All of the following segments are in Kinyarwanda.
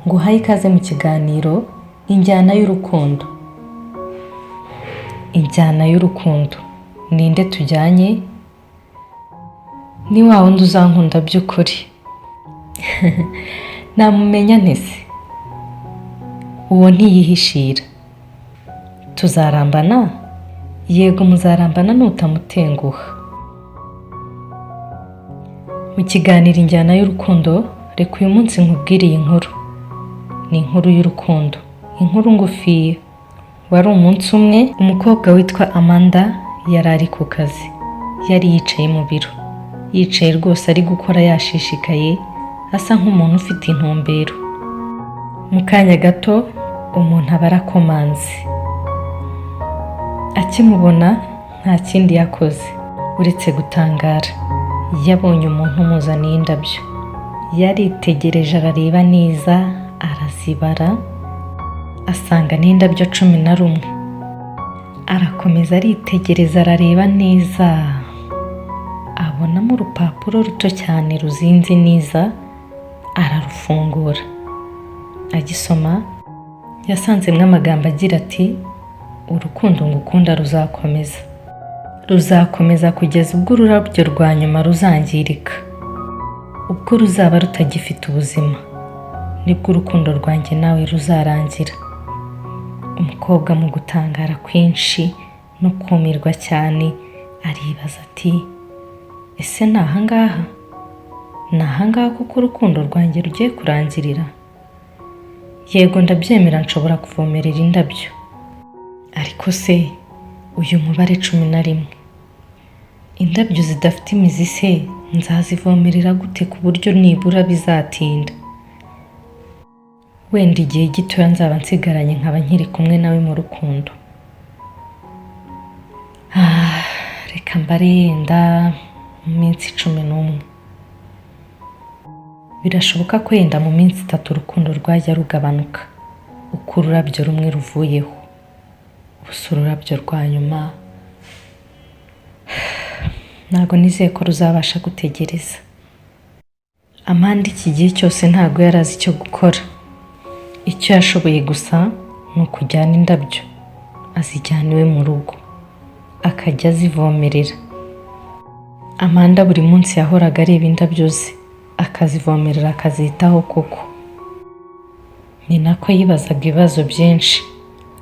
nguhaye ikaze mu kiganiro injyana y'urukundo. Injyana y'urukundo ninde tujyanye? Ni wa wundi uzankunda by'ukuri. Namumenya ntese, uwo ntiyihishira. Tuzarambana? Yego muzarambana nutamutenguha. Mu kiganiro injyana y'urukundo, reka uyu munsi nkubwire iyi nkuru. Ni inkuru y'urukundo, inkuru ngufiya. Wari umunsi umwe, umukobwa witwa Amanda yari ari ku kazi. Yari yicaye mu biro, yicaye rwose ari gukora yashishikaye, asa nk'umuntu ufite intumbero. Mu kanya gato umuntu aba arakomanze. Akimubona nta kindi yakoze uretse gutangara. Yabonye umuntu umuzaniye indabyo. Yaritegereje arareba neza, arazibara, asanga n'indabyo 11. Arakomeza aritegereza arareba neza, abonamo urupapuro ruto cyane ruzinze neza, ararufungura. Agisoma yasanzemo amagambo agira ati, urukundo ngukunda ruzakomeza. Ruzakomeza kugeza ubwo ururabyo rwa nyuma ruzangirika. Ubwo ruzaba rutagifite ubuzima, nibwo urukundo rwanjye nawe ruzarangira. Umukobwa mu gutangara kwinshi no kumirwa cyane aribaza ati, ese ni ahangaha? Ni ahangaha kuko urukundo rwanjye rugiye kurangirira? Yego ndabyemera, nshobora kuvomerera indabyo. Ariko se uyu mubare 11, indabyo zidafite imizi se nzazivomerera gute ku buryo nibura bizatinda? Wenda igihe gitoya nzaba nsigaranye nkaba nkiri kumwe nawe mu rukundo. Reka mbare yenda mu minsi 11. Birashoboka ko yenda mu minsi 3 urukundo rwajya rugabanuka uko ururabyo rumwe ruvuyeho. Gusa ururabyo rwa nyuma ntabwo nizeye ko ruzabasha gutegereza. Amanda iki gihe cyose ntabwo yari azi icyo gukora. Icyo yashoboye gusa ni ukujyana indabyo, azijyana iwe mu rugo, akajya azivomerera. Amanda buri munsi yahoraga areba indabyo ze, akazivomerera akazitaho koko. Ni nako yibazaga ibibazo byinshi,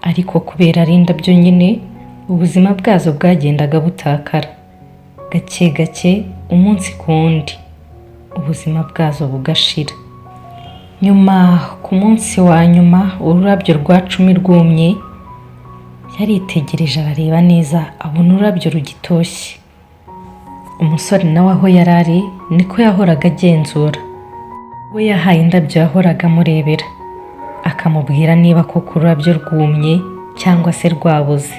ariko kubera ari indabyo nyine, ubuzima bwazo bwagendaga butakara. Gake gake, umunsi ku wundi, ubuzima bwazo bugashira. Nyuma ku munsi wa nyuma ururabyo rwa 10 rwumye, yaritegereje arareba neza abona ururabyo rugitoshye. Umusore nawe aho yarari niko yahoraga agenzura. We yahaye indabyo yahoraga amurebera, akamubwira niba koko ururabyo rwumye cyangwa se rwabuze.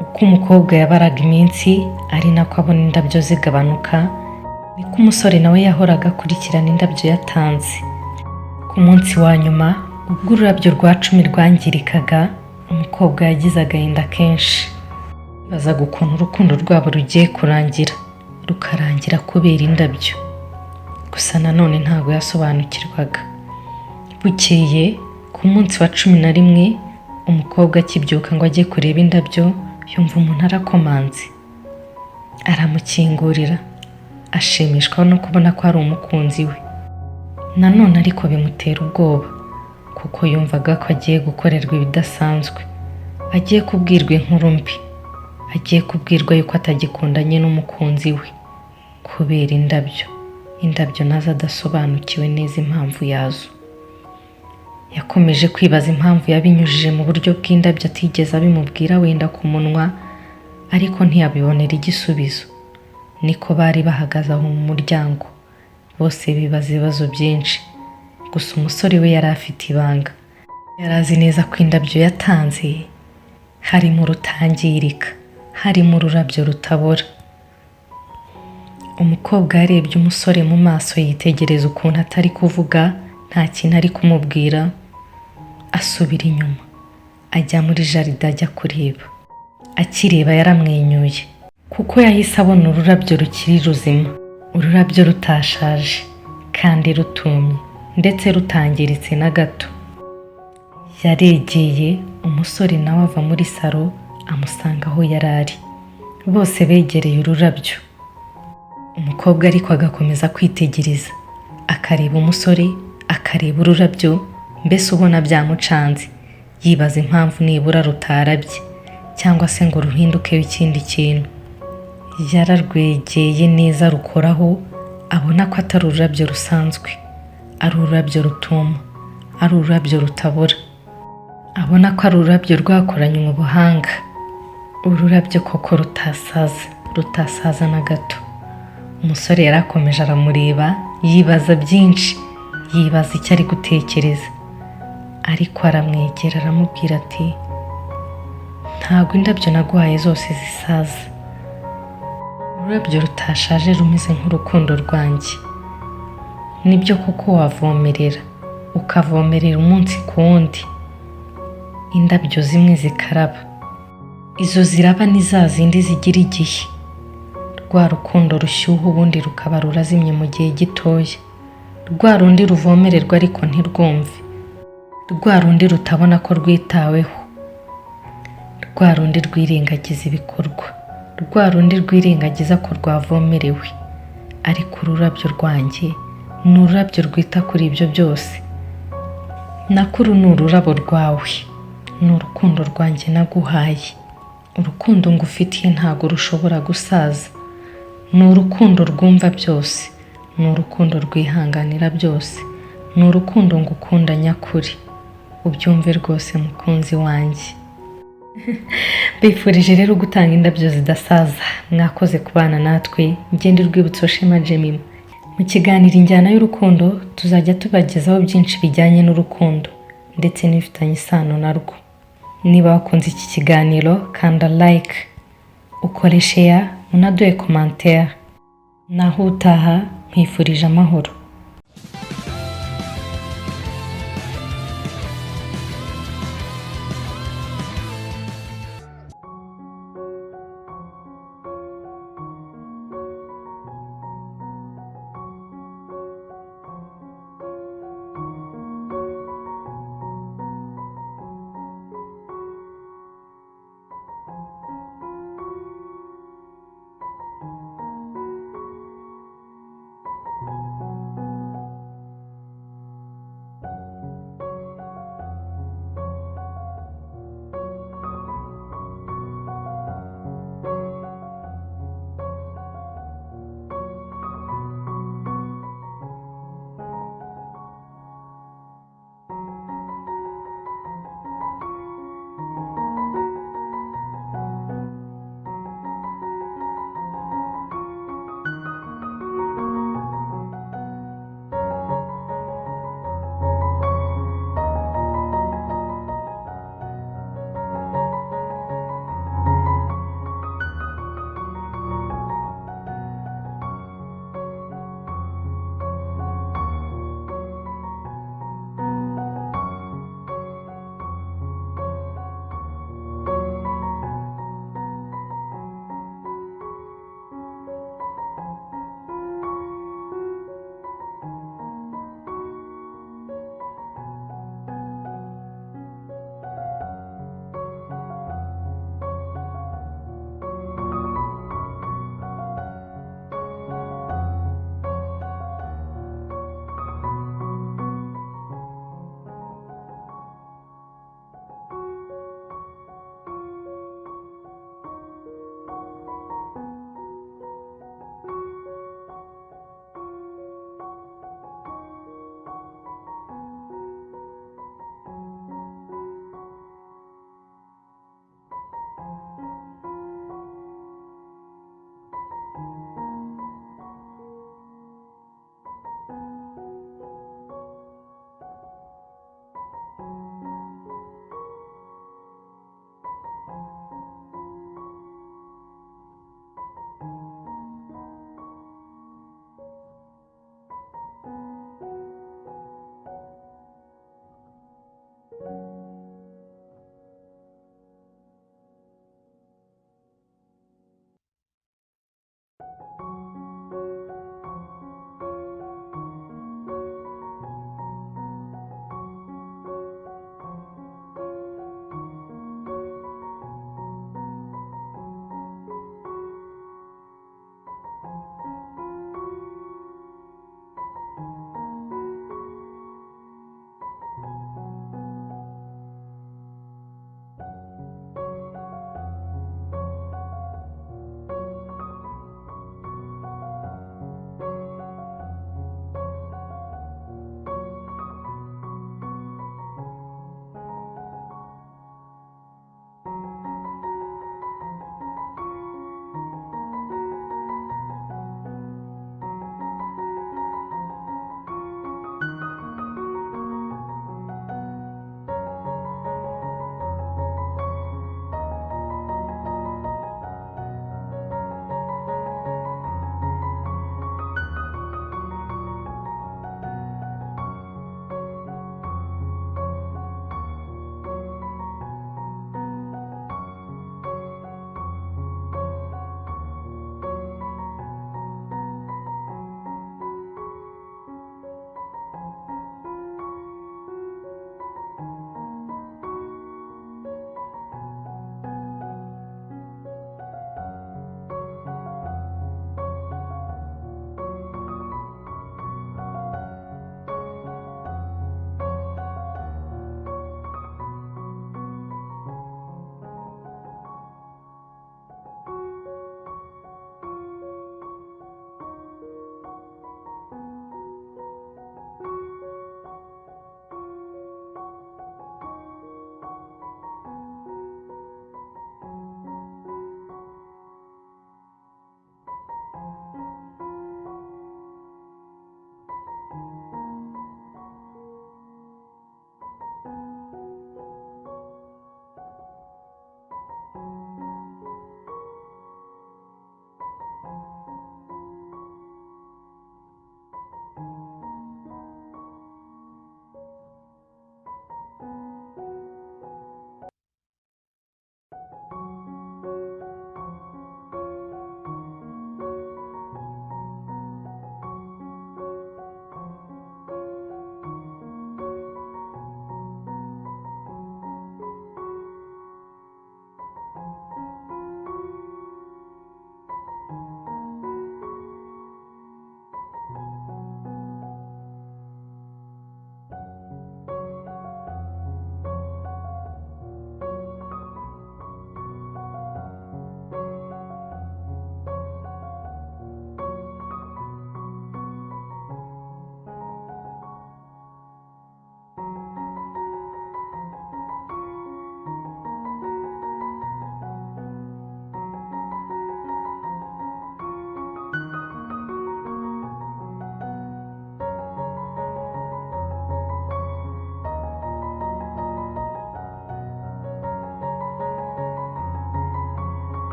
Uko umukobwa yabaraga iminsi ari nako abona indabyo zigabanuka, niko umusore nawe yahoraga akurikirana indabyo yatanze. Ku munsi wa nyuma ubwo ururabyo rwa 10 rwangirikaga, umukobwa yagize agahinda kenshi. Bazaga ukuntu urukundo rwabo rugiye kurangira, rukarangira kubera indabyo. Gusa nanone ntabwo yasobanukirwaga. Bukeye ku munsi wa 11, umukobwa akibyuka ngo ajye kureba indabyo, yumva umuntu arakomanze. Aramukingurira, ashimishwa no kubona ko ari umukunzi we. Nanone ariko bimutera ubwoba, kuko yumvaga ko agiye gukorerwa ibidasanzwe. Agiye kubwirwa inkuru mbi, agiye kubwirwa yuko atagikundanye n'umukunzi we kubera indabyo. Indabyo nazo adasobanukiwe neza impamvu yazo. Yakomeje kwibaza impamvu yabinyujije mu buryo bw'indabyo atigeze abimubwira wenda ku munwa, ariko ntiyabibonera igisubizo. Niko bari bahagaze aho mu muryango, bose bibaza ibibazo byinshi. Gusa umusore we yari afite ibanga. Yari azi neza ko indabyo yatanze harimo rutangirika, harimo ururabyo rutabora. Umukobwa yarebye umusore mu maso, yitegereza ukuntu atari kuvuga, nta kintu ari kumubwira. Asubira inyuma, ajya muri jaride ajya kureba. Akireba yaramwenyuye, kuko yahise abona ururabyo rukiri ruzima, ururabyo rutashaje kandi rutumye. ndetse rutangiritse na gato. Yaregeye umusore nawe ava muri salo amusanga aho yari ari. Bose begereye ururabyo. Umukobwa ariko agakomeza kwitegereza, akareba umusore, akareba ururabyo, mbese ubona byamucanze, yibaza impamvu nibura rutarabye cyangwa se ngo ruhindukeho ikindi kintu. Yararwegeye neza rukoraho, abona ko atari ururabyo rusanzwe, ari ururabyo rutuma, ari ururabyo rutabora, abona ko ari ururabyo rwakoranywe ubuhanga, ururabyo koko rutasaza na gato. Umusore yarakomeje aramureba, yibaza byinshi, yibaza icyo ari gutekereza, ariko aramwegera aramubwira ati ntabwo indabyo naguhaye zose zisaza, ururabyo rutashaje rumeze nk'urukundo rwanjye. Nibyo koko wavomerera, ukavomerera umunsi ku wundi, indabyo zimwe zikaraba, izo ziraba ni za zindi zigira igihe, rwa rukundo rushyuha ubundi rukaba rurazimye mu gihe gitoya, rwa rundi ruvomererwa ariko ntirwumve, rwa rundi rutabona ko rwitaweho, rwa rundi rwirengagiza ibikorwa, rwa rundi rwirengagiza ko rwavomerewe. Ariko ururabyo rwanjye ni ururabyo rwita kuri ibyo byose. Nakuru ni ururabo rwawe, ni urukundo rwanjye naguhaye. Urukundo ngufitiye ntabwo rushobora gusaza, ni urukundo rwumva byose, ni urukundo rwihanganira byose, ni urukundo ngukunda nyakuri. Ubyumve rwose mukunzi wanjye. Bifurije rero gutanga indabyo zidasaza. Mwakoze kubana natwe. Ngende Rwibutso Shema Jemima. Mu kiganiro Injyana y'urukundo tuzajya tubagezaho byinshi bijyanye n'urukundo ndetse n'ibifitanye isano narwo. Niba wakunze iki kiganiro kanda like, ukore share, unaduhe commentaire. Naho utaha nkwifurije amahoro.